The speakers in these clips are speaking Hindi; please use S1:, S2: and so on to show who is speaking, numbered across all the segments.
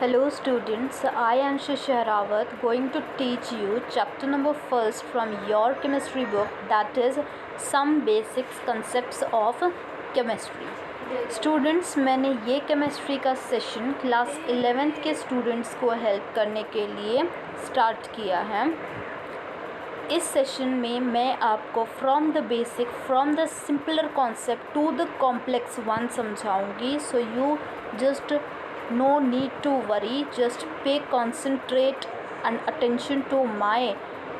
S1: Hello students, I am Shahrawat going to teach you chapter number 1st from your chemistry book, that is some basics concepts of chemistry. Students, मैंने ये केमिस्ट्री का सेशन क्लास 11th के स्टूडेंट्स को हेल्प करने के लिए स्टार्ट किया है। इस सेशन में मैं आपको from the basic, from the simpler concept to the complex one समझाऊंगी। So you just no need to worry, just pay concentrate and attention to my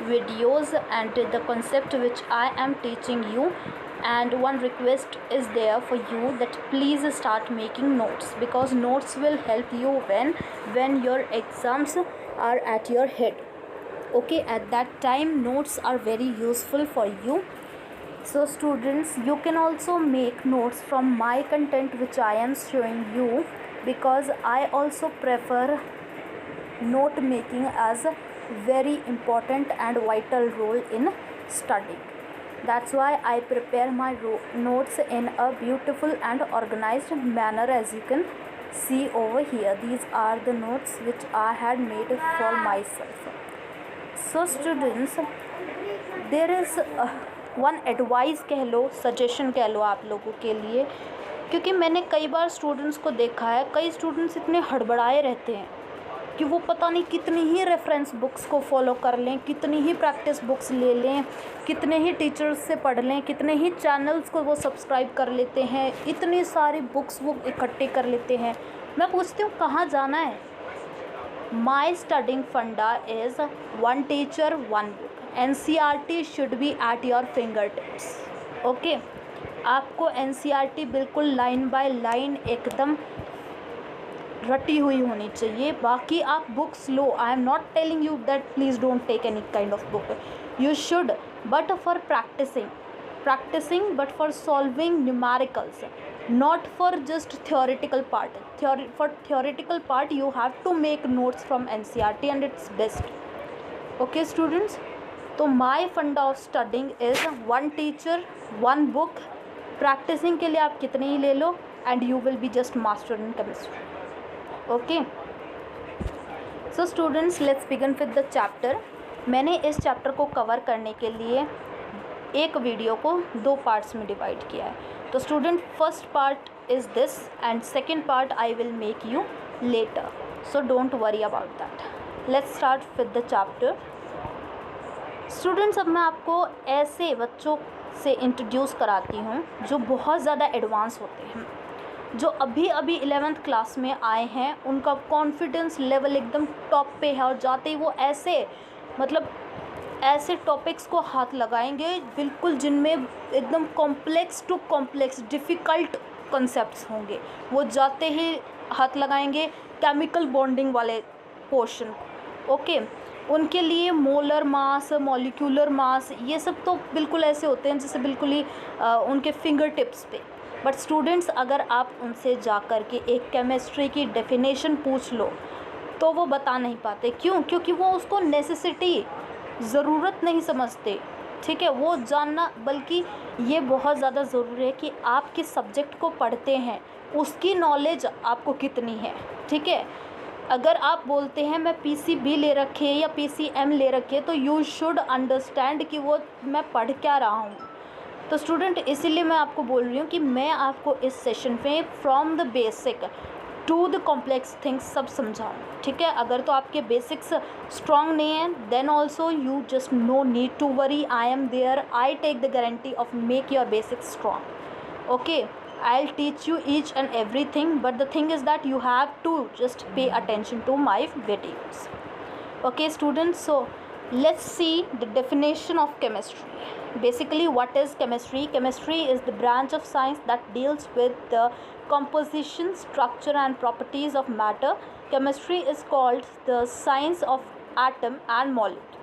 S1: videos and the concept which I am teaching you. And one request is there for you, that please start making notes, because notes will help you when your exams are at your head. Okay, at that time notes are very useful for you. So students, you can also make notes from my content which I am showing you, because I also prefer note making as a very important and vital role in studying. That's why I prepare my notes in a beautiful and organized manner, as you can see over here. These are the notes which I had made for myself. So students, there is one advice कह लो, suggestion कह लो आप लोगों के लिए, क्योंकि मैंने कई बार स्टूडेंट्स को देखा है, कई स्टूडेंट्स इतने हड़बड़ाए रहते हैं कि वो पता नहीं कितनी ही रेफरेंस बुक्स को फॉलो कर लें, कितनी ही प्रैक्टिस बुक्स ले लें, कितने ही टीचर्स से पढ़ लें, कितने ही चैनल्स को वो सब्सक्राइब कर लेते हैं, इतनी सारी बुक्स वो इकट्ठे कर लेते हैं। मैं पूछती हूँ कहाँ जाना है। माई स्टडिंग फंडा is one teacher one book. NCERT should be at your finger tips. Okay, आपको NCERT बिल्कुल लाइन बाय लाइन एकदम रटी हुई होनी चाहिए। बाकी आप बुक्स लो, I am not telling you that please don't take any kind of book, you should, but for practising but for solving numericals, not for just theoretical part. For theoretical part you have to make notes from NCERT and it's best. Okay students, तो my funda of studying is one teacher one book. Practising के लिए आप कितने ही ले लो and you will be just master in chemistry. Okay, so students, let's begin with the chapter. मैंने इस चैप्टर को कवर करने के लिए एक वीडियो को दो पार्ट्स में डिवाइड किया है। तो student, first part is this and second part I will make you later, so don't worry about that. Let's start with the chapter. Students, अब मैं आपको ऐसे बच्चों से इंट्रोड्यूस कराती हूँ जो बहुत ज़्यादा एडवांस होते हैं, जो अभी 11th क्लास में आए हैं, उनका कॉन्फिडेंस लेवल एकदम टॉप पे है और जाते ही वो ऐसे ऐसे टॉपिक्स को हाथ लगाएंगे बिल्कुल जिनमें एकदम complex to complex difficult concepts होंगे, वो जाते ही हाथ लगाएंगे केमिकल बॉन्डिंग वाले पोर्शन। ओके, उनके लिए मोलर मास, मॉलिक्यूलर मास, ये सब तो बिल्कुल ऐसे होते हैं जैसे बिल्कुल ही उनके फिंगर टिप्स पे। बट स्टूडेंट्स, अगर आप उनसे जा कर के एक केमिस्ट्री की डेफिनेशन पूछ लो तो वो बता नहीं पाते। क्यों? क्योंकि वो उसको नेसेसिटी, ज़रूरत नहीं समझते। ठीक है, वो जानना, बल्कि ये बहुत ज़्यादा ज़रूरी है कि आप किस सब्जेक्ट को पढ़ते हैं उसकी नॉलेज आपको कितनी है। ठीक है, अगर आप बोलते हैं मैं PCB ले रखे या PCM ले रखे, तो यू शुड अंडरस्टैंड कि वो मैं पढ़ क्या रहा हूँ। तो स्टूडेंट, इसीलिए मैं आपको बोल रही हूँ कि मैं आपको इस सेशन में from the basic to the complex things सब समझाऊँ। ठीक है, अगर तो आपके बेसिक्स स्ट्रॉन्ग नहीं हैं, then also you just no need to worry, I am there, I take the guarantee of make your basics strong. Okay, I'll teach you each and everything, but the thing is that you have to just pay attention to my videos. Okay students, so let's see the definition of chemistry. Basically, what is chemistry? Chemistry is the branch of science that deals with the composition, structure and properties of matter. Chemistry is called the science of atom and molecule.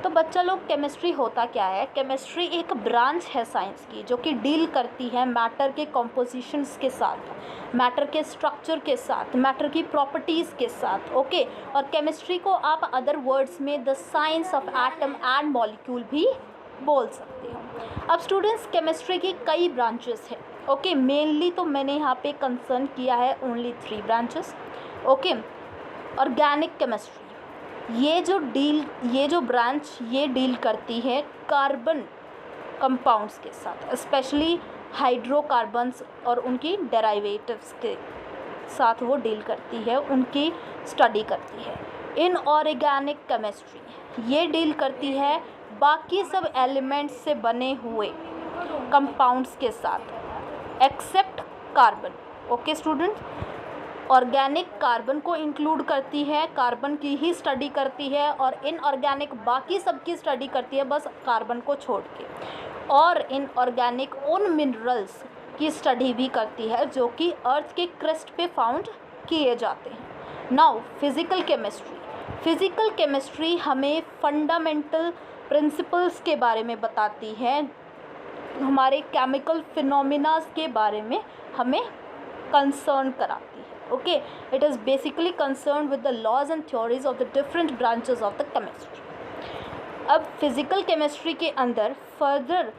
S1: तो बच्चा लोग, केमिस्ट्री होता क्या है? केमिस्ट्री एक ब्रांच है साइंस की जो कि डील करती है मैटर के कॉम्पोजिशंस के साथ, मैटर के स्ट्रक्चर के साथ, मैटर की प्रॉपर्टीज़ के साथ। ओके, और केमिस्ट्री को आप अदर वर्ड्स में the science of atom and molecule भी बोल सकते हो। अब स्टूडेंट्स, केमिस्ट्री की कई ब्रांचेस हैं। ओके, मेनली तो मैंने यहाँ पे कंसर्न किया है only 3 branches. Okay. Organic chemistry, ये जो ब्रांच ये डील करती है कार्बन कंपाउंड्स के साथ, स्पेशली हाइड्रोकार्बन्स और उनकी डेरिवेटिव्स के साथ वो डील करती है, उनकी स्टडी करती है। इनऑर्गेनिक केमिस्ट्री ये डील करती है बाकी सब एलिमेंट्स से बने हुए कंपाउंड्स के साथ except carbon. Okay student, organic carbon को इंक्लूड करती है, कार्बन की ही स्टडी करती है, और इनऑर्गेनिक बाकी सब की स्टडी करती है बस कार्बन को छोड़ के। और इनऑर्गेनिक उन मिनरल्स की स्टडी भी करती है जो कि अर्थ के क्रस्ट पे फाउंड किए जाते हैं। Now physical chemistry, physical chemistry हमें फंडामेंटल प्रिंसिपल्स के बारे में बताती है, हमारे केमिकल फिनोमिनास के बारे में हमें कंसर्न कराती है। Okay, it is basically concern with the laws and theories of the different branches of the chemistry. अब फिज़िकल केमिस्ट्री के अंदर further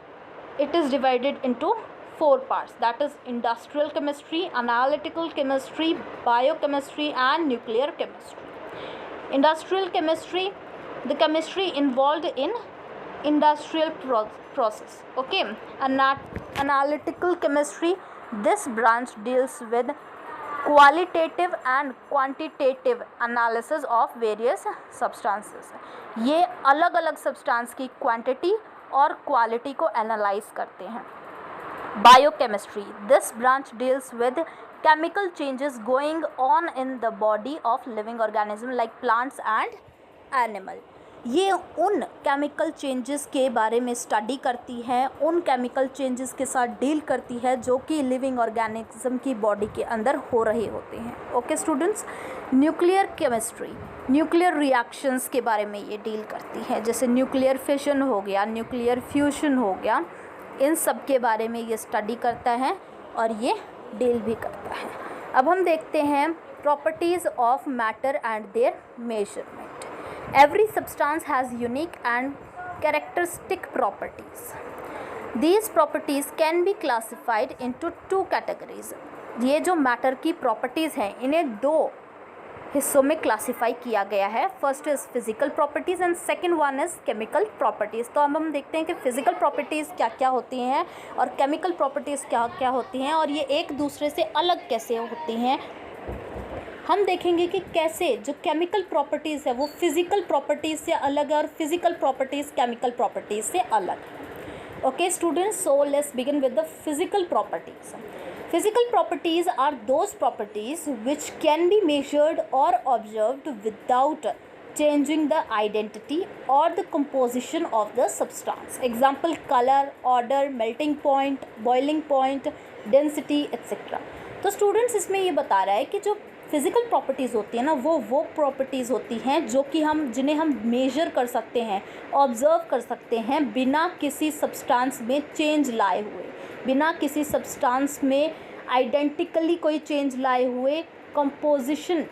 S1: it is divided into 4 parts, that is industrial chemistry, analytical chemistry, biochemistry and nuclear chemistry. Industrial chemistry, the chemistry involved in industrial process. Okay, analytical chemistry, this branch deals with qualitative and quantitative analysis of various substances. ये अलग अलग सब्सटेंस की क्वांटिटी और क्वालिटी को एनालाइज करते हैं। Biochemistry, this branch deals with chemical changes going on in the body of living organism like plants and animal. ये उन केमिकल चेंजेस के बारे में स्टडी करती है, उन केमिकल चेंजेस के साथ डील करती है जो कि लिविंग ऑर्गेनिज्म की बॉडी के अंदर हो रहे होते हैं। Okay students, nuclear chemistry, nuclear reactions के बारे में ये डील करती है, जैसे न्यूक्लियर फिशन हो गया, न्यूक्लियर फ्यूशन हो गया, इन सब के बारे में ये स्टडी करता है और ये डील भी करता है। अब हम देखते हैं properties of matter and there measurement. Every substance has unique and characteristic properties. These properties can be classified into 2 categories. ये जो मैटर की प्रॉपर्टीज़ हैं इन्हें 2 हिस्सों में क्लासिफाई किया गया है। First is physical properties and second one is chemical properties. तो अब हम देखते हैं कि फ़िज़िकल प्रॉपर्टीज़ क्या क्या होती हैं और केमिकल प्रॉपर्टीज़ क्या क्या होती हैं और ये एक दूसरे से अलग कैसे होती हैं। हम देखेंगे कि कैसे जो केमिकल प्रॉपर्टीज़ है वो फिज़िकल प्रॉपर्टीज़ से अलग है और फिज़िकल प्रॉपर्टीज़ केमिकल प्रॉपर्टीज़ से अलग है। Okay students, so let's begin with the physical properties. Physical properties are those properties which can be measured or observed without changing the identity or the composition of the substance. Example, color, odor, melting point, boiling point, density, etc. तो स्टूडेंट्स इसमें ये बता रहा है कि जो फिज़िकल प्रॉपर्टीज़ होती है ना वो प्रॉपर्टीज़ होती हैं जो कि जिन्हें हम मेजर कर सकते हैं, ऑब्ज़र्व कर सकते हैं बिना किसी सब्सटेंस में चेंज लाए हुए, बिना किसी सब्सटेंस में आइडेंटिकली कोई चेंज लाए हुए, कंपोजिशन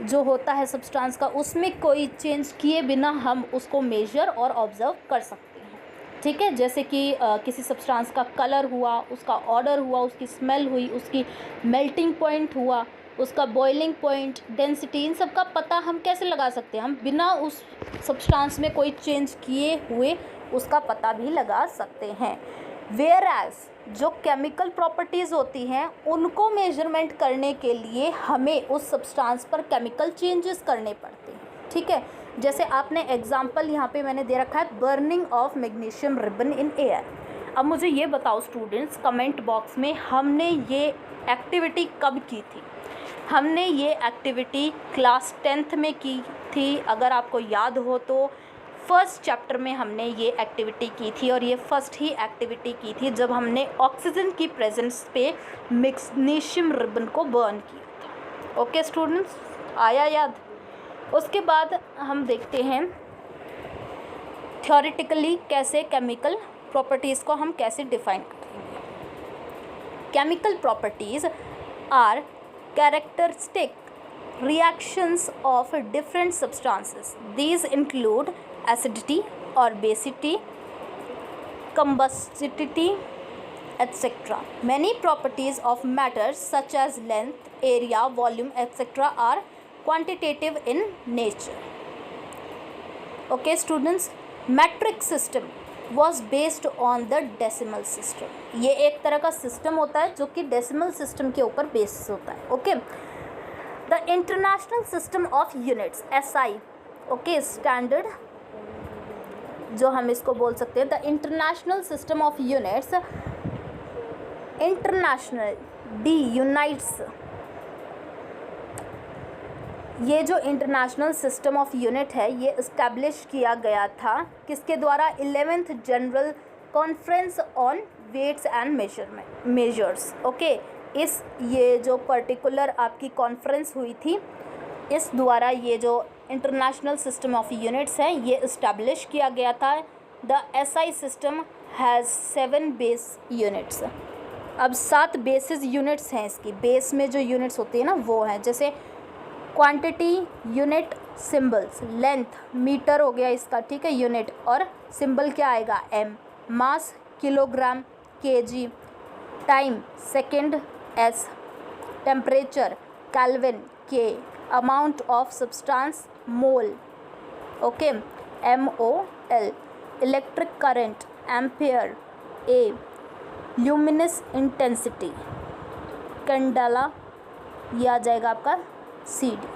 S1: जो होता है सब्सटेंस का उसमें कोई चेंज किए बिना हम उसको मेजर और ऑब्ज़र्व कर सकते हैं। ठीक है, जैसे कि किसी सब्सटेंस का कलर हुआ, उसका ऑर्डर हुआ, उसकी स्मेल हुई, उसकी मेल्टिंग पॉइंट हुआ, उसका बॉइलिंग पॉइंट, डेंसिटी, इन सब का पता हम कैसे लगा सकते हैं? हम बिना उस सब्सटेंस में कोई चेंज किए हुए उसका पता भी लगा सकते हैं। वेयर एज जो केमिकल प्रॉपर्टीज़ होती हैं उनको मेजरमेंट करने के लिए हमें उस सब्सटेंस पर केमिकल चेंजेस करने पड़ते हैं। ठीक है, जैसे आपने एग्जांपल यहाँ पे मैंने दे रखा है, burning of magnesium ribbon in air. अब मुझे ये बताओ स्टूडेंट्स कमेंट बॉक्स में, हमने ये एक्टिविटी कब की थी? हमने ये एक्टिविटी क्लास 10th में की थी। अगर आपको याद हो तो फर्स्ट चैप्टर में हमने ये एक्टिविटी की थी और ये फर्स्ट ही एक्टिविटी की थी जब हमने ऑक्सीजन की प्रेजेंस पे मैग्नीशियम रिबन को बर्न किया था। ओके स्टूडेंट्स, आया याद? उसके बाद हम देखते हैं थ्योरेटिकली कैसे केमिकल प्रॉपर्टीज़ को हम कैसे डिफाइन करेंगे। Chemical properties are characteristic reactions of different substances. These include acidity or basicity, combustivity, etc. Many properties of matter such as length, area, volume, etc. are quantitative in nature. Okay students, metric system was based on the decimal system. ये एक तरह का सिस्टम होता है जो कि डेसिमल सिस्टम के ऊपर बेसिस होता है. Okay, the international system of units SI, okay, standard जो हम इसको बोल सकते हैं, the international system of units, international D unites, ये जो इंटरनेशनल सिस्टम ऑफ यूनिट है ये इस्टेब्लिश किया गया था किसके द्वारा? 11th general conference on weights and measures. Okay, इस ये जो पर्टिकुलर आपकी कॉन्फ्रेंस हुई थी इस द्वारा ये जो इंटरनेशनल सिस्टम ऑफ यूनिट्स है ये इस्टेब्लिश किया गया था. The SI system has 7 base units. अब 7 बेसिस यूनिट्स हैं इसकी. बेस में जो यूनिट्स होती है ना वो हैं, जैसे quantity unit, symbols, length metre हो गया इसका, ठीक है, यूनिट, और सिंबल क्या आएगा? M, mass kilogram kg, time second S, temperature kelvin K, amount of substance mole, okay, MOL, electric current ampere A, luminous intensity candela, ये आ जाएगा आपका CD.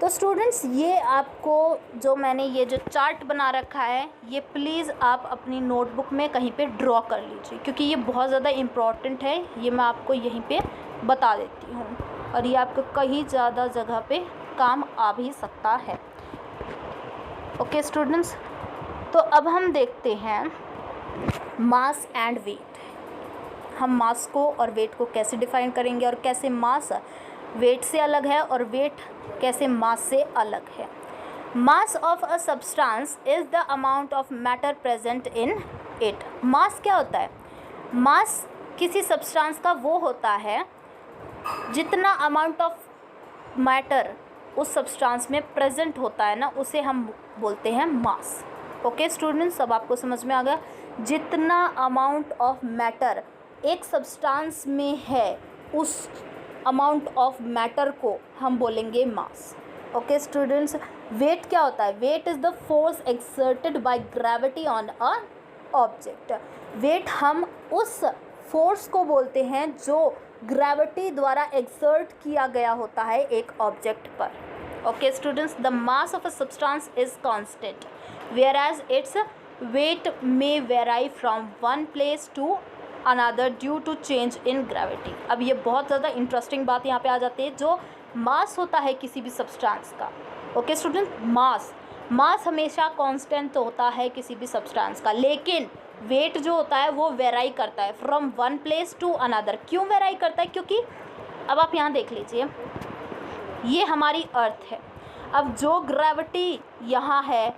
S1: तो स्टूडेंट्स ये आपको जो मैंने ये जो चार्ट बना रखा है ये प्लीज़ आप अपनी नोटबुक में कहीं पे ड्रॉ कर लीजिए क्योंकि ये बहुत ज़्यादा इम्पॉर्टेंट है. ये मैं आपको यहीं पे बता देती हूँ और ये आपको कहीं ज़्यादा जगह पे काम आ भी सकता है. ओके स्टूडेंट्स, तो अब हम देखते हैं मास एंड वेट. हम मास को और वेट को कैसे डिफाइन करेंगे और कैसे मास वेट से अलग है और वेट कैसे मास से अलग है. Mass of a substance is the amount of matter present in it. Mass क्या होता है? मास किसी सब्सटेंस का वो होता है जितना अमाउंट ऑफ मैटर उस सब्सटेंस में प्रेजेंट होता है ना उसे हम बोलते हैं मास. ओके स्टूडेंट्स, सब आपको समझ में आ गया? जितना अमाउंट ऑफ मैटर एक सब्सटेंस में है उस अमाउंट ऑफ मैटर को हम बोलेंगे मास. ओके स्टूडेंट्स, वेट क्या होता है? Weight is the force exerted by gravity on a object. Weight हम उस फोर्स को बोलते हैं जो ग्रेविटी द्वारा एक्सर्ट किया गया होता है एक ऑब्जेक्ट पर. Okay students, the mass of a substance is constant whereas its weight may vary from one place to another due to change in gravity. अब ये बहुत ज़्यादा इंटरेस्टिंग बात यहाँ पे आ जाती है. जो मास होता है किसी भी सब्सटेंस का, ओके स्टूडेंट, मास हमेशा कांस्टेंट होता है किसी भी सब्सटेंस का, लेकिन वेट जो होता है वो वेराई करता है from one place to another. क्यों वेराई करता है? क्योंकि अब आप यहाँ देख लीजिए, ये हमारी अर्थ है. अब जो ग्रेविटी यहाँ है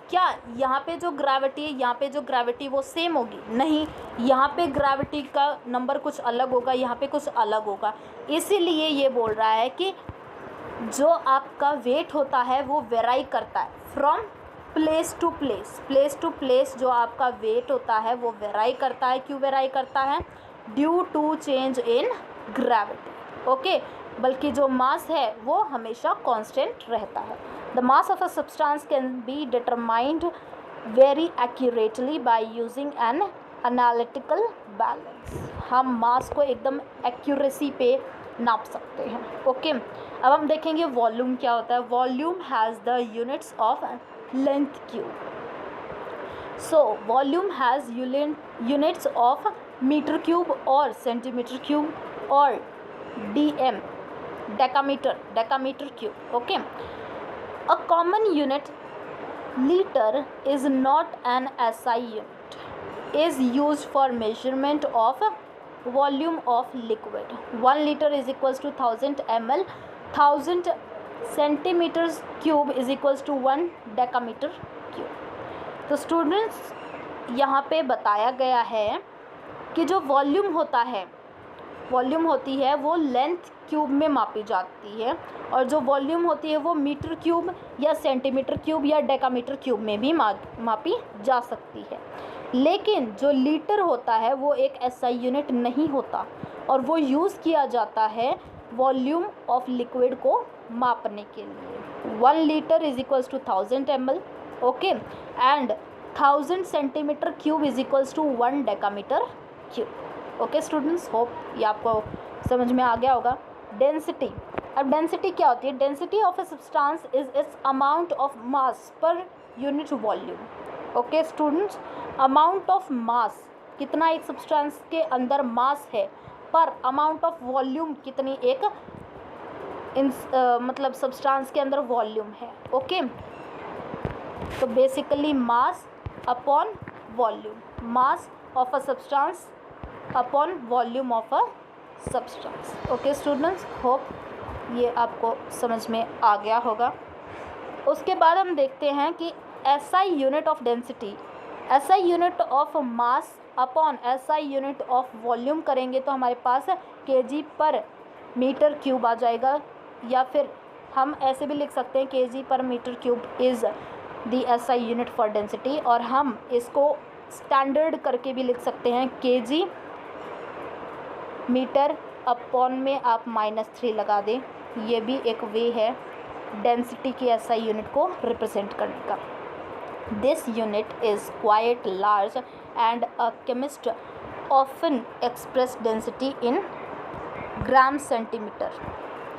S1: क्या यहाँ पे जो ग्रेविटी है यहाँ पे जो ग्रेविटी वो सेम होगी? नहीं, यहाँ पे ग्रेविटी का नंबर कुछ अलग होगा, यहाँ पे कुछ अलग होगा. इसीलिए ये बोल रहा है कि जो आपका वेट होता है वो वेराई करता है फ्रॉम प्लेस टू प्लेस. जो आपका वेट होता है वो वेराई करता है. क्यों वेराई करता है? Due to change in gravity. Okay, बल्कि जो मास है वो हमेशा कांस्टेंट रहता है. The mass of a substance can be determined very accurately by using an analytical balance. हम मास को एकदम एक्यूरेसी पे नाप सकते हैं. ओके, अब हम देखेंगे वॉल्यूम क्या होता है. Volume has the units of length cube. So volume has units of metre cube और सेंटीमीटर क्यूब और DM, decameter cube. Okay, a common unit, liter, is not an SI unit, is used for measurement of volume of liquid. 1 liter is equals to 1000 ml. 1000 centimeters cube is equals to 1 decameter cube. तो स्टूडेंट्स यहाँ पे बताया गया है कि जो वॉल्यूम होती है वो लेंथ क्यूब में मापी जाती है और जो वॉल्यूम होती है वो मीटर क्यूब या सेंटीमीटर क्यूब या डेकामीटर क्यूब में भी मापी जा सकती है. लेकिन जो लीटर होता है वो एक एसआई यूनिट नहीं होता और वो यूज़ किया जाता है वॉल्यूम ऑफ लिक्विड को मापने के लिए। 1 litre is equals to 1000 ml, okay, and 1000 centimetre cube is equals to 1 decametre cube. Okay students, hope ये आपको समझ में आ गया होगा। डेंसिटी, अब डेंसिटी क्या होती है? Density of a substance is it's amount of mass per unit volume. Okay students, amount of mass, कितना एक सब्सटेंस के अंदर मास है, पर अमाउंट ऑफ वॉल्यूम कितनी एक मतलब सब्सटेंस के अंदर वॉल्यूम है। ओके, तो basically mass upon volume, mass of a substance upon volume of a substance. Okay students, hope ये आपको समझ में आ गया होगा। उसके बाद हम देखते हैं कि SI unit of density, SI unit of mass upon SI unit of volume करेंगे तो हमारे पास केजी पर मीटर क्यूब आ जाएगा, या फिर हम ऐसे भी लिख सकते हैं KG per metre cube is the SI unit for density, और हम इसको स्टैंडर्ड करके भी लिख सकते हैं केजी मीटर अपॉन में आप -3 लगा दें, ये भी एक वे है डेंसिटी की एसआई यूनिट को रिप्रेजेंट करने का। This unit is quite large and a chemist often express density in gram centimetre.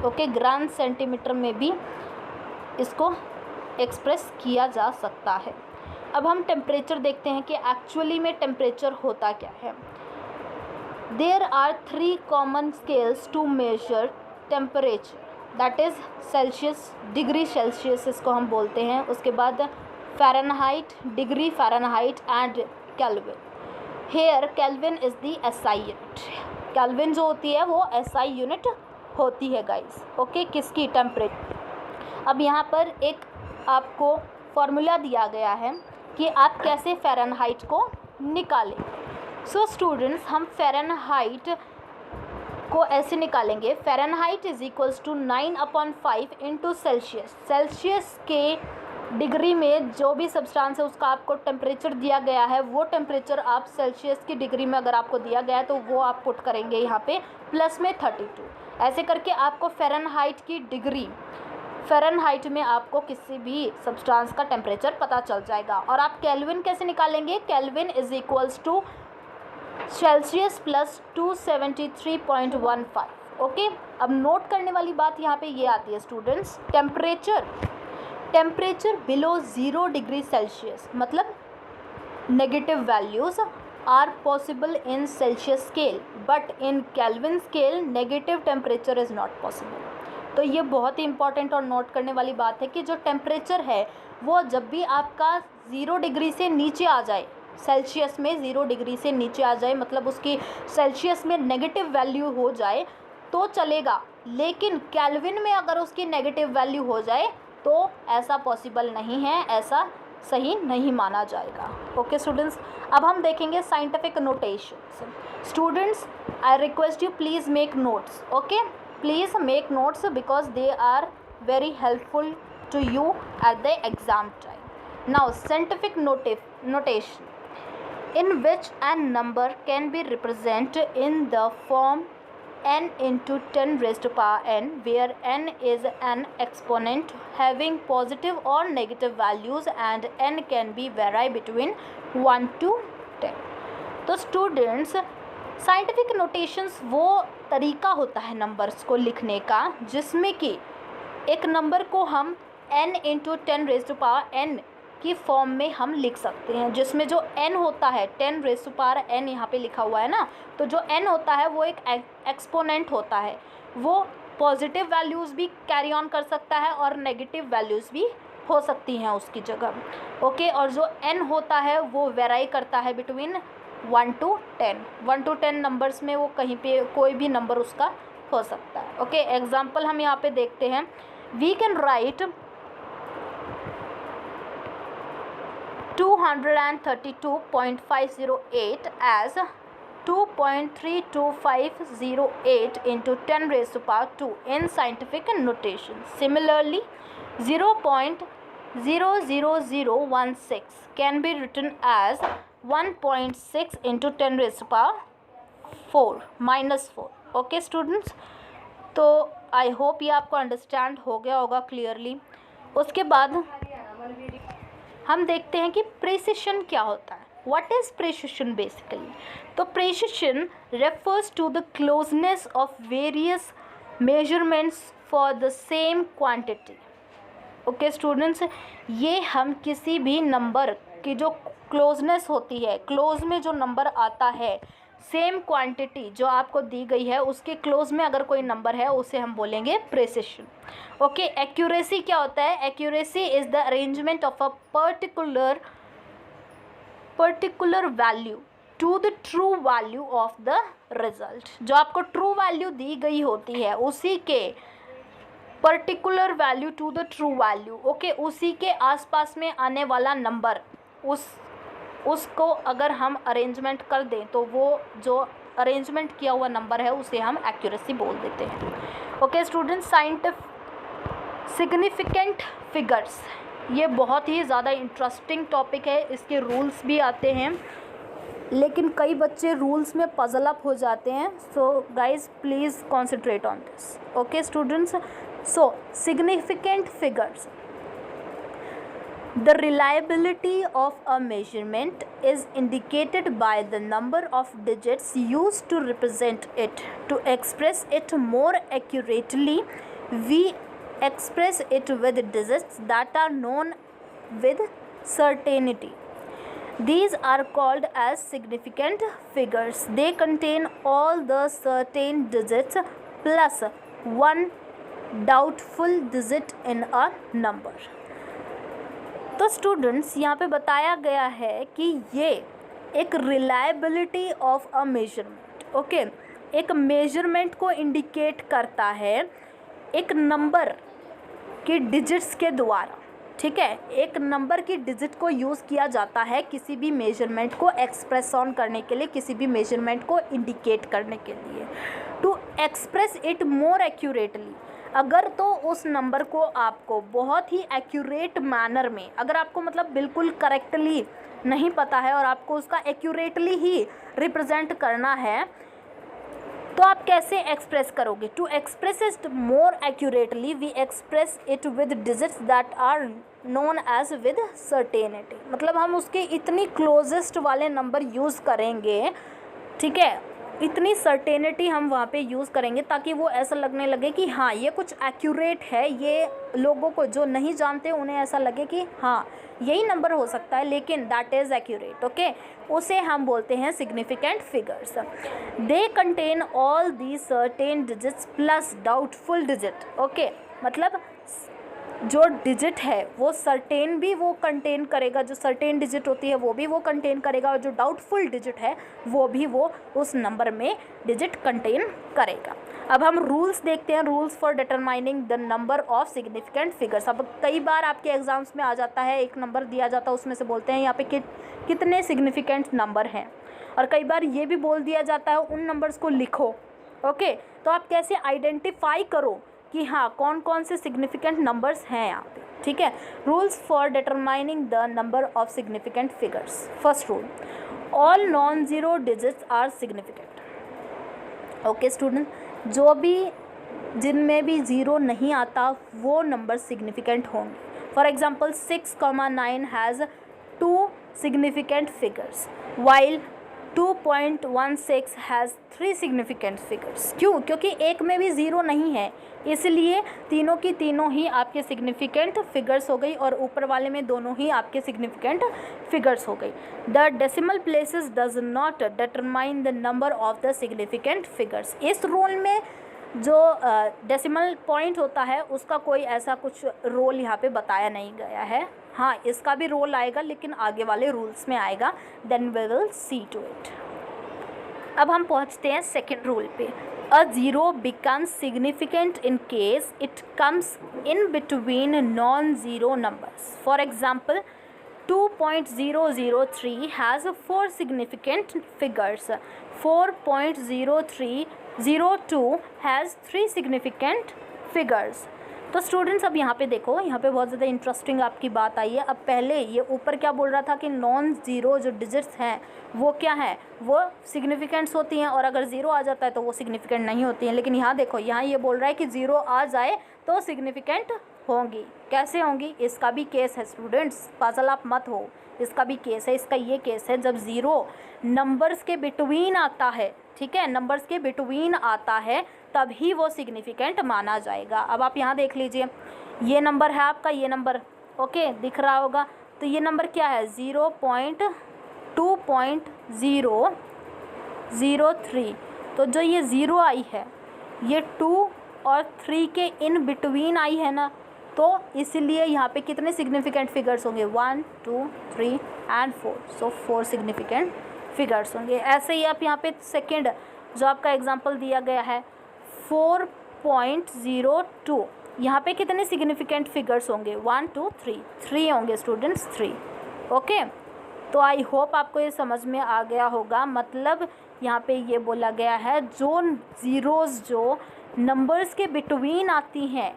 S1: Okay, gram centimetre में भी इसको एक्सप्रेस किया जा सकता है। अब हम टेम्परेचर देखते हैं कि एक्चुअली में टेम्परेचर होता क्या है। There are 3 common scales to measure temperature, that is Celsius, degree Celsius इसको हम बोलते हैं। उसके बाद Fahrenheit, degree Fahrenheit and Kelvin. Here Kelvin is the SI unit, Kelvin जो होती है वो एसआई यूनिट होती है गाइस। ओके, किसकी? टेम्परेचर। अब यहाँ पर एक आपको फॉर्मूला दिया गया है कि आप कैसे फ़ारेनहाइट को निकालें। सो स्टूडेंट्स, हम फ़ारेनहाइट को ऐसे निकालेंगे, Fahrenheit is equals to 9/5 into Celsius. Celsius के डिग्री में जो भी सब्सटेंस है उसका आपको टेम्परेचर दिया गया है, वो टेम्परेचर आप सेल्सियस की डिग्री में अगर आपको दिया गया है तो वो आप पुट करेंगे यहाँ पे प्लस में 32। ऐसे करके आपको फ़ारेनहाइट की डिग्री, फ़ारेनहाइट में आपको किसी भी सब्सटेंस का टेम्परेचर पता चल जाएगा। और आप केल्विन कैसे निकालेंगे? Kelvin is equals to Celsius plus 273.15। Okay, अब नोट करने वाली बात यहाँ पे ये आती है students, temperature below 0 degree Celsius, मतलब negative values are possible in Celsius scale, but in Kelvin scale negative temperature is not possible. तो ये बहुत ही इंपॉर्टेंट और नोट करने वाली बात है कि जो टेम्परेचर है वो जब भी आपका 0 डिग्री से नीचे आ जाए, सेल्सियस में 0 डिग्री से नीचे आ जाए, मतलब उसकी सेल्सियस में नेगेटिव वैल्यू हो जाए तो चलेगा, लेकिन केल्विन में अगर उसकी नेगेटिव वैल्यू हो जाए तो ऐसा पॉसिबल नहीं है, ऐसा सही नहीं माना जाएगा। ओके स्टूडेंट्स, अब हम देखेंगे scientific notations. Students, I request you please make notes. Okay, please make notes because they are very helpful to you at the exam time. Now scientific notation in which a number can be represented in the form n into 10 raised to power n, where n is an exponent having positive or negative values and n can be vary between 1 to 10. तो स्टूडेंट्स, साइंटिफिक नोटेशंस वो तरीका होता है नंबर्स को लिखने का जिसमें कि एक नंबर को हम n into 10 raise to power n की फॉर्म में हम लिख सकते हैं, जिसमें जो n होता है 10 रेज़ टू पावर n यहाँ पे लिखा हुआ है ना, तो जो n होता है वो एक एक्सपोनेंट होता है, वो पॉजिटिव वैल्यूज़ भी कैरी ऑन कर सकता है और नेगेटिव वैल्यूज़ भी हो सकती हैं उसकी जगह। ओके, और जो n होता है वो वेराई करता है बिटवीन 1 to 10। 1 to 10 नंबर्स में वो कहीं पे कोई भी नंबर उसका हो सकता है। ओके, एग्जाम्पल हम यहाँ पे देखते हैं। We can write 232.508 as 2.32508 into 10 raised to power 2 in scientific notation. Similarly, 0.00016 can be written as 1.6 into 10 raised to power 4 -4. Okay students, तो आई होप ये आपको अंडरस्टैंड हो गया होगा क्लियरली। उसके बाद हम देखते हैं कि प्रेसिशन क्या होता है। What is precision basically? तो precision refers to the closeness of various measurements for the same quantity. Okay students, ये हम किसी भी नंबर की जो क्लोजनेस होती है, क्लोज में जो नंबर आता है, सेम क्वांटिटी जो आपको दी गई है उसके क्लोज में अगर कोई नंबर है उसे हम बोलेंगे प्रेसिशन। ओके, एक्यूरेसी क्या होता है? Accuracy is the arrangement of a particular value to the true value of the result. जो आपको ट्रू वैल्यू दी गई होती है उसी के particular value to the true value, okay, उसी के आसपास में आने वाला नंबर, उसको अगर हम अरेंजमेंट कर दें तो वो जो अरेंजमेंट किया हुआ नंबर है उसे हम एक्यूरेसी बोल देते हैं। ओके स्टूडेंट्स, सिग्निफिकेंट फिगर्स, ये बहुत ही ज़्यादा इंटरेस्टिंग टॉपिक है। इसके रूल्स भी आते हैं लेकिन कई बच्चे रूल्स में पजल अप हो जाते हैं। So guys please concentrate on this. Okay students, so significant figures, the reliability of a measurement is indicated by the number of digits used to represent it. To express it more accurately, we express it with digits that are known with certainty. These are called as significant figures. They contain all the certain digits plus one doubtful digit in a number. तो स्टूडेंट्स, यहाँ पे बताया गया है कि ये एक reliability of a measurement, okay, एक मेजरमेंट को इंडिकेट करता है एक नंबर की डिजिट्स के द्वारा। ठीक है, एक नंबर की डिजिट को यूज़ किया जाता है किसी भी मेजरमेंट को एक्सप्रेस ऑन करने के लिए, किसी भी मेजरमेंट को इंडिकेट करने के लिए। To express it more accurately, अगर तो उस नंबर को आपको बहुत ही एक्यूरेट मैनर में, अगर आपको मतलब बिल्कुल करेक्टली नहीं पता है और आपको उसका एक्यूरेटली ही रिप्रेजेंट करना है, तो आप कैसे एक्सप्रेस करोगे? To express it more accurately we express it with digits that are known as with certainty. मतलब हम उसके इतनी क्लोजेस्ट वाले नंबर यूज़ करेंगे, ठीक है, इतनी सर्टेनिटी हम वहाँ पे यूज़ करेंगे ताकि वो ऐसा लगने लगे कि हाँ ये कुछ एक्यूरेट है। ये लोगों को जो नहीं जानते उन्हें ऐसा लगे कि हाँ यही नंबर हो सकता है, लेकिन दैट इज़ एक्यूरेट। ओके, उसे हम बोलते हैं significant figures. They contain all the certain digits plus doubtful digit. Okay, मतलब जो डिजिट है वो सर्टेन भी वो कंटेन करेगा, जो सर्टेन डिजिट होती है वो भी वो कंटेन करेगा, और जो डाउटफुल डिजिट है वो भी वो उस नंबर में डिजिट कंटेन करेगा। अब हम रूल्स देखते हैं, rules for determining the number of significant figures. अब कई बार आपके एग्जाम्स में आ जाता है, एक नंबर दिया जाता है, उसमें से बोलते हैं यहाँ पे कितने सिग्निफिकेंट नंबर हैं, और कई बार ये भी बोल दिया जाता है उन नंबर्स को लिखो। ओके, तो आप कैसे आइडेंटिफाई करो कि हाँ कौन कौन से सिग्निफिकेंट नंबर्स हैं यहाँ पे। ठीक है, rules for determining the number of significant figures. First rule, all non zero digits are significant. Okay student, जो भी जिनमें भी ज़ीरो नहीं आता वो नंबर सिग्निफिकेंट होंगे। For example 6,9 has 2 significant figures while 2.16 has 3 significant figures. क्यों? क्योंकि एक में भी ज़ीरो नहीं है, इसलिए तीनों की तीनों ही आपके सिग्निफिकेंट फिगर्स हो गई, और ऊपर वाले में दोनों ही आपके सिग्निफिकेंट फिगर्स हो गई। The decimal places does not determine the number of the significant figures. इस रूल में जो डेसिमल पॉइंट होता है उसका कोई ऐसा कुछ रोल यहाँ पे बताया नहीं गया है। हाँ, इसका भी रोल आएगा लेकिन आगे वाले रूल्स में आएगा, then we will see to it. अब हम पहुँचते हैं सेकेंड रूल पे। A zero becomes significant in case it comes in between non zero numbers. For example 2.003 has 4 significant figures. 4.0302 has 3 significant figures. तो स्टूडेंट्स अब यहाँ पे देखो, यहाँ पे बहुत ज़्यादा इंटरेस्टिंग आपकी बात आई है। अब पहले ये ऊपर क्या बोल रहा था कि नॉन ज़ीरो जो डिजिट्स हैं वो क्या हैं, वो सिग्निफिकेंट्स होती हैं, और अगर ज़ीरो आ जाता है तो वो सिग्निफिकेंट नहीं होती हैं। लेकिन यहाँ देखो, यहाँ ये बोल रहा है कि ज़ीरो आ जाए तो सिग्निफिकेंट होंगी। कैसे होंगी, इसका भी केस है स्टूडेंट्स, पागल आप मत हो, इसका भी केस है। इसका ये केस है जब ज़ीरो नंबर्स के बिटवीन आता है, ठीक है, नंबर्स के बिटवीन आता है तभी वो सिग्निफिकेंट माना जाएगा। अब आप यहाँ देख लीजिए, ये नंबर है आपका, ये नंबर ओके दिख रहा होगा, तो ये नंबर क्या है 0.2.003। तो जो ये ज़ीरो आई है ये 2 और 3 के इन बिटवीन आई है ना, तो इसलिए यहाँ पे कितने सिग्निफिकेंट फिगर्स होंगे 1 2 3 एंड 4। सो 4 सिग्निफिकेंट फिगर्स होंगे। ऐसे ही आप यहाँ पे सेकंड जो आपका एग्जांपल दिया गया है 4.02, यहाँ पे कितने सिग्निफिकेंट फिगर्स होंगे 1 2 3 3 होंगे स्टूडेंट्स, 3 ओके। तो आई होप आपको ये समझ में आ गया होगा। मतलब यहाँ पे ये बोला गया है जो ज़ीरोज़ जो नंबर्स के बिटवीन आती हैं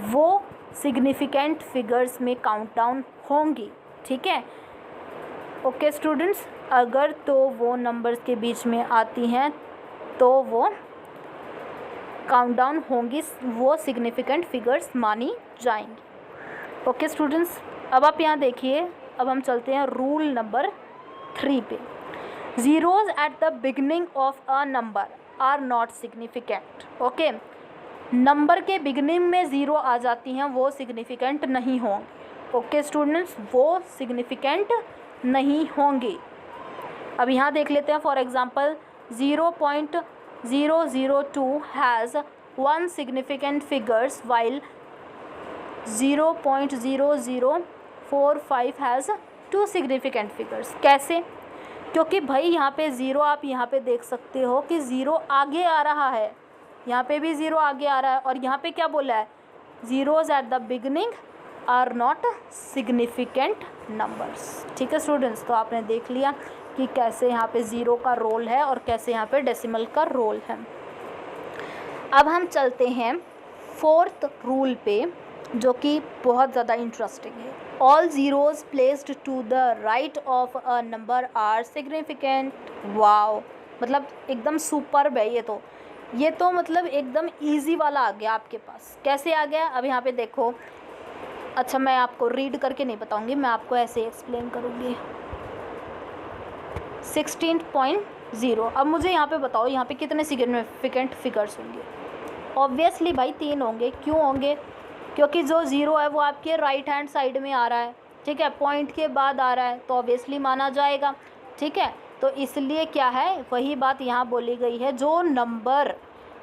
S1: वो सिग्निफिकेंट फिगर्स में काउंट डाउन होंगी, ठीक है ओके स्टूडेंट्स। अगर तो वो नंबर्स के बीच में आती हैं तो वो काउंट डाउन होंगी, वो सिग्निफिकेंट फिगर्स मानी जाएंगी ओके स्टूडेंट्स। अब आप यहाँ देखिए, अब हम चलते हैं रूल नंबर 3 पे। Zeros at the beginning of a number are not significant okay. Number के बिगनिंग में ज़ीरो आ जाती हैं वो सिग्निफिकेंट नहीं होंगे ओके स्टूडेंट्स, वो सिग्निफिकेंट नहीं होंगी। अब यहाँ देख लेते हैं, for example 0.002 has 1 significant figures while 0.0045 has 2 significant figures. कैसे, क्योंकि भाई यहाँ पे ज़ीरो, आप यहाँ पे देख सकते हो कि ज़ीरो आगे आ रहा है, यहाँ पे भी ज़ीरो आगे आ रहा है, और यहाँ पे क्या बोला है zeros at the beginning are not significant numbers, ठीक है स्टूडेंट्स। तो आपने देख लिया कि कैसे यहाँ पे ज़ीरो का रोल है और कैसे यहाँ पे डेसिमल का रोल है। अब हम चलते हैं 4th रूल पे, जो कि बहुत ज़्यादा इंटरेस्टिंग है। All zeros placed to the right of a number are significant. Wow, मतलब एकदम सुपर्ब है ये तो मतलब एकदम इजी वाला आ गया आपके पास। कैसे आ गया, अब यहाँ पे देखो, अच्छा मैं आपको रीड करके नहीं बताऊंगी, मैं आपको ऐसे एक्सप्लेन करूँगी। 16.0। अब मुझे यहाँ पे बताओ, यहाँ पे कितने सिग्निफिकेंट फिगर्स होंगे। ऑब्वियसली भाई 3 होंगे। क्यों होंगे, क्योंकि जो ज़ीरो है वो आपके राइट हैंड साइड में आ रहा है, ठीक है, पॉइंट के बाद आ रहा है, तो ऑब्वियसली माना जाएगा, ठीक है। तो इसलिए क्या है, वही बात यहाँ बोली गई है, जो नंबर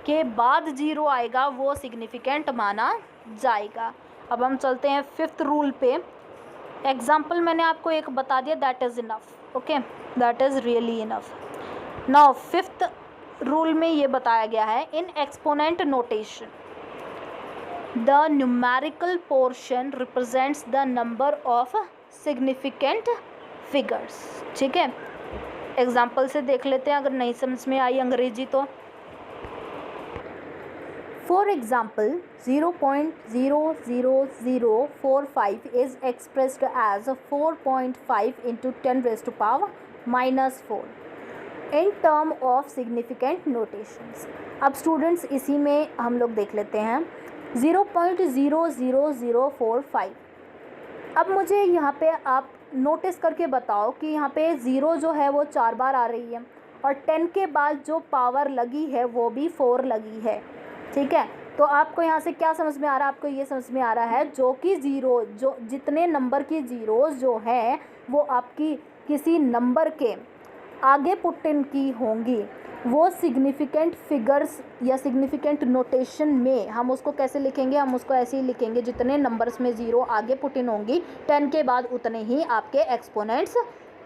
S1: के बाद ज़ीरो आएगा वो सिग्निफिकेंट माना जाएगा। अब हम चलते हैं 5th रूल पे। एग्जाम्पल मैंने आपको एक बता दिया, that is enough okay, that is really enough. Now 5th rule में ये बताया गया है, in exponent notation the numerical portion represents the number of significant figures, ठीक है। एग्जाम्पल से देख लेते हैं, अगर नहीं समझ में आई अंग्रेजी तो। For example 0.00045 is expressed as 4.5 into 10⁻⁻⁴ in term of significant notations. अब स्टूडेंट्स इसी में हम लोग देख लेते हैं 0.00045। अब मुझे यहाँ पे आप नोटिस करके बताओ कि यहाँ पे ज़ीरो जो है वो 4 बार आ रही है, और 10 के बाद जो पावर लगी है वो भी 4 लगी है, ठीक है। तो आपको यहाँ से क्या समझ में आ रहा है, आपको ये समझ में आ रहा है जो कि ज़ीरो, जो जितने नंबर की ज़ीरोज़ जो हैं वो आपकी किसी नंबर के आगे पुट इन की होंगी, वो सिग्निफिकेंट फिगर्स या सिग्निफिकेंट नोटेशन में हम उसको कैसे लिखेंगे, हम उसको ऐसे ही लिखेंगे, जितने नंबर्स में ज़ीरो आगे पुट इन होंगी 10 के बाद उतने ही आपके एक्सपोनेंट्स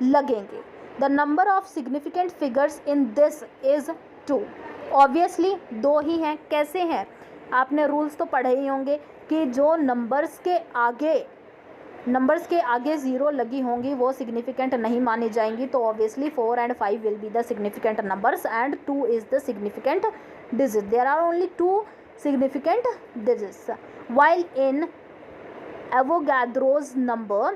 S1: लगेंगे। The number of significant figures in this is 2। Obviously 2 ही हैं। कैसे हैं, आपने रूल्स तो पढ़े ही होंगे कि जो नंबर्स के आगे ज़ीरो लगी होंगी वो सिग्निफिकेंट नहीं मानी जाएंगी, तो obviously 4 and 5 will be the significant numbers and 2 is the significant digit. There are only 2 significant digits, while in Avogadro's number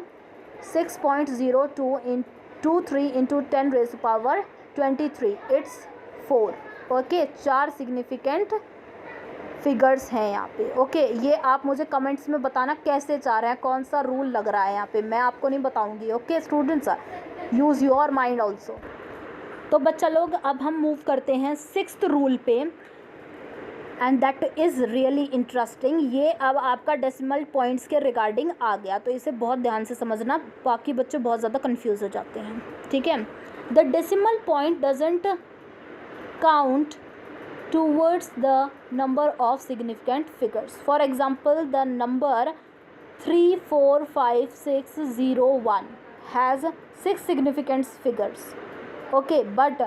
S1: 6.0223 into 10 raised to power 23, it's 4. Okay, 4 significant figures हैं यहाँ पे. ओके, ये आप मुझे कमेंट्स में बताना कैसे 4 हैं, कौन सा रूल लग रहा है यहाँ पे, मैं आपको नहीं बताऊँगी. Okay students, use your mind also. तो बच्चा लोग, अब हम मूव करते हैं 6th रूल पे, and that is really interesting. ये अब आपका डेसिमल पॉइंट्स के रिगार्डिंग आ गया, तो इसे बहुत ध्यान से समझना, बाकी बच्चे बहुत ज़्यादा कंफ्यूज हो जाते हैं. ठीक है. The decimal point doesn't count towards the number of significant figures. For example, the number 345601 has 6 significant figures. Okay, but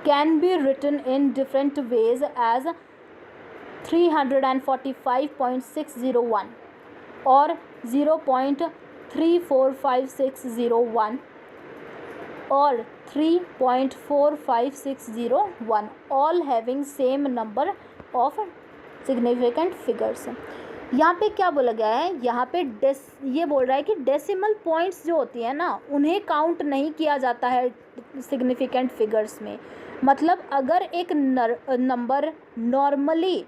S1: can be written in different ways as 345.601 or 0.345601 or 3.45601, all having same number of significant figures. यहाँ पे क्या बोला गया है, यहाँ पे ये बोल रहा है कि डेसिमल पॉइंट्स जो होती हैं ना, उन्हें काउंट नहीं किया जाता है सिग्निफिकेंट फिगर्स में. मतलब अगर एक नंबर नॉर्मली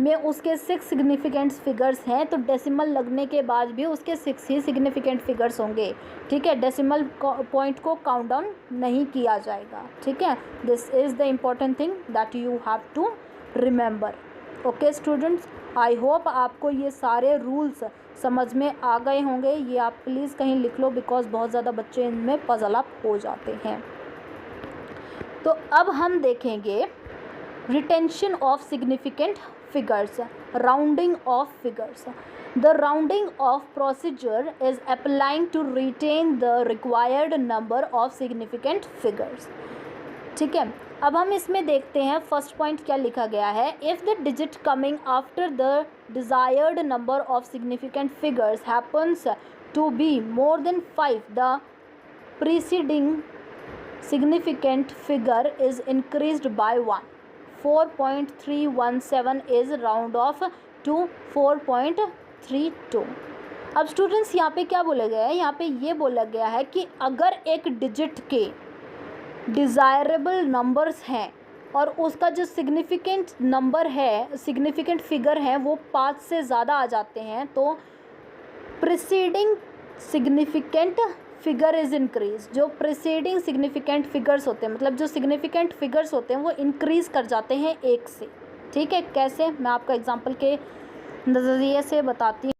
S1: में उसके 6 सिग्निफिकेंट फिगर्स हैं, तो डेसिमल लगने के बाद भी उसके 6 ही सिग्निफिकेंट फिगर्स होंगे. ठीक है, डेसिमल पॉइंट को काउंट डाउन नहीं किया जाएगा. ठीक है, this is the important thing that you have to remember. Okay students, I hope आपको ये सारे रूल्स समझ में आ गए होंगे. ये आप प्लीज़ कहीं लिख लो, बिकॉज बहुत ज़्यादा बच्चे इनमें पजल अप हो जाते हैं. तो अब हम देखेंगे retention of significant figures, rounding of figures. The rounding of procedure is applying to retain the required number of significant figures. ठीक है, अब हम इसमें देखते हैं फर्स्ट पॉइंट क्या लिखा गया है. If the digit coming after the desired number of significant figures happens to be more than 5, the preceding significant figure is increased by 1. 4.317 is round off to 4.32. अब स्टूडेंट्स यहाँ पे क्या बोला गया है, यहाँ पे ये बोला गया है कि अगर एक डिजिट के डिज़ायरेबल नंबर्स हैं और उसका जो सिग्निफिकेंट नंबर है, सिग्निफिकेंट फिगर है, वो 5 से ज़्यादा आ जाते हैं, तो preceding significant figure is increase. जो प्रीसीडिंग सिग्निफिकेंट फिगर्स होते हैं, मतलब जो सिग्निफिकेंट फिगर्स होते हैं, वो इंक्रीज़ कर जाते हैं 1 से. ठीक है, कैसे, मैं आपको एग्जांपल के नज़रिए से बताती हूँ.